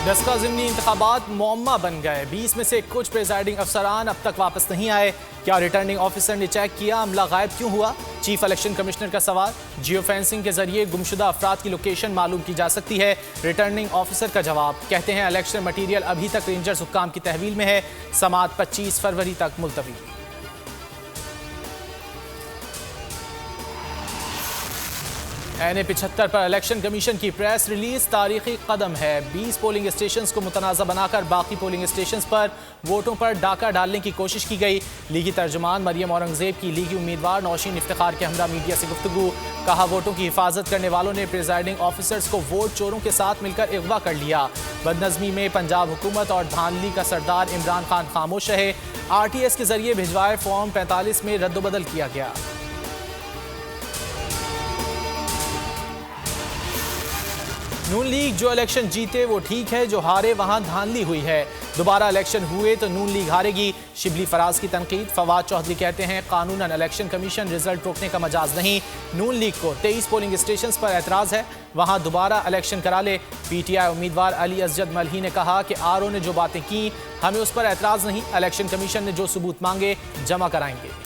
दस्का ज़िमनी इंतखाबात मुअम्मा बन गए। 20 में से कुछ प्रिजाइडिंग अफसरान अब तक वापस नहीं आए। क्या रिटर्निंग ऑफिसर ने चेक किया? अमला गायब क्यों हुआ? चीफ इलेक्शन कमिश्नर का सवाल। जियो फेंसिंग के जरिए गुमशुदा अफराद की लोकेशन मालूम की जा सकती है। रिटर्निंग ऑफिसर का जवाब, कहते हैं इलेक्शन मटीरियल अभी तक रेंजर्स हुक्काम की तहवील में है। समाअत 25 फरवरी तक मुलतवी। NA 75 पर इलेक्शन कमीशन की प्रेस रिलीज तारीखी कदम है। 20 पोलिंग स्टेशंस को मुतनाज़ा बनाकर बाकी पोलिंग स्टेशंस पर वोटों पर डाका डालने की कोशिश की गई। लीगी तर्जुमान मरियम औरंगजेब की लीगी उम्मीदवार नौशीन इफ्तिखार के हमरा मीडिया से गुफ्तगू। कहा, वोटों की हिफाजत करने वालों ने प्रिजाइडिंग ऑफिसर्स को वोट चोरों के साथ मिलकर अगवा कर लिया। बदनज़मी में पंजाब हुकूमत और धांधली का सरदार इमरान खान खामोश रहे। RTS के जरिए भिजवाए फॉर्म 45 में रद्दबदल किया गया। नून लीग जो इलेक्शन जीते वो ठीक है, जो हारे वहां धांधली हुई है। दोबारा इलेक्शन हुए तो नून लीग हारेगी। शिबली फराज की तनकीद। फवाद चौधरी कहते हैं, कानूनन इलेक्शन कमीशन रिजल्ट रोकने का मजाज नहीं। नून लीग को 23 पोलिंग स्टेशंस पर एतराज़ है, वहां दोबारा इलेक्शन करा ले। PTI उम्मीदवार अली असजद मलही ने कहा कि RO ने जो बातें की हमें उस पर एतराज़ नहीं। इलेक्शन कमीशन ने जो सबूत मांगे जमा कराएंगे।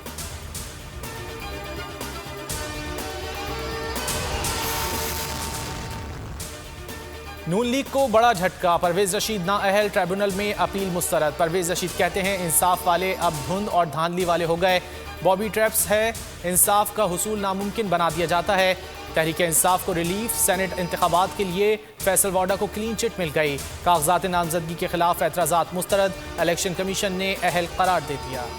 नून लीग को बड़ा झटका। परवेज रशीद नाअहल, ट्रिब्यूनल में अपील मुस्तरद। परवेज रशीद कहते हैं, इंसाफ वाले अब धुंध और धांधली वाले हो गए। बॉबी ट्रैप्स है, इंसाफ का हुसूल नामुमकिन बना दिया जाता है। तहरीक इंसाफ को रिलीफ। सेनेट इंतखाबात के लिए फैसल वाडा को क्लीन चिट मिल गई। कागजात नामजदगी के खिलाफ एतराज़ात मुस्तरद। इलेक्शन कमीशन ने अहल करार दे दिया।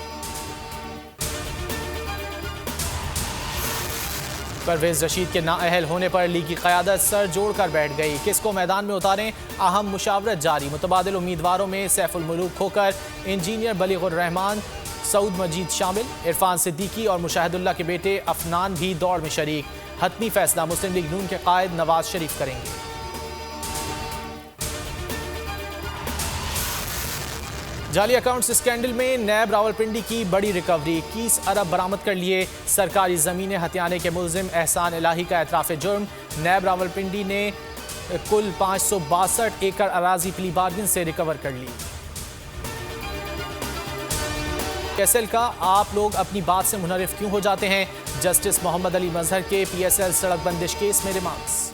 परवेज रशीद के नाअहल होने पर लीगी क़यादत सर जोड़कर बैठ गई। किसको मैदान में उतारें, अहम मुशावरत जारी। मुतबादिल उम्मीदवारों में सैफुल मुलूक होकर इंजीनियर बलीगुर रहमान, सऊद मजीद शामिल। इरफान सिद्दीकी और मुशाहिदुल्लाह के बेटे अफनान भी दौड़ में शरीक। हतमी फैसला मुस्लिम लीग नून के कायद नवाज शरीफ करेंगे। जाली अकाउंट्स स्कैंडल में नैब रावलपिंडी की बड़ी रिकवरी। 21 अरब बरामद कर लिए। सरकारी ज़मीनें हथियाने के मुलजिम एहसान इलाही का एतराफ़ जुर्म। नैब रावलपिंडी ने कुल 562 एकड़ अराजी प्ली बार्गेन से रिकवर कर ली। KSL का आप लोग अपनी बात से मुनहरिफ क्यों हो जाते हैं? जस्टिस मोहम्मद अली मजहर के PSL सड़क बंदिश केस में रिमार्क्स।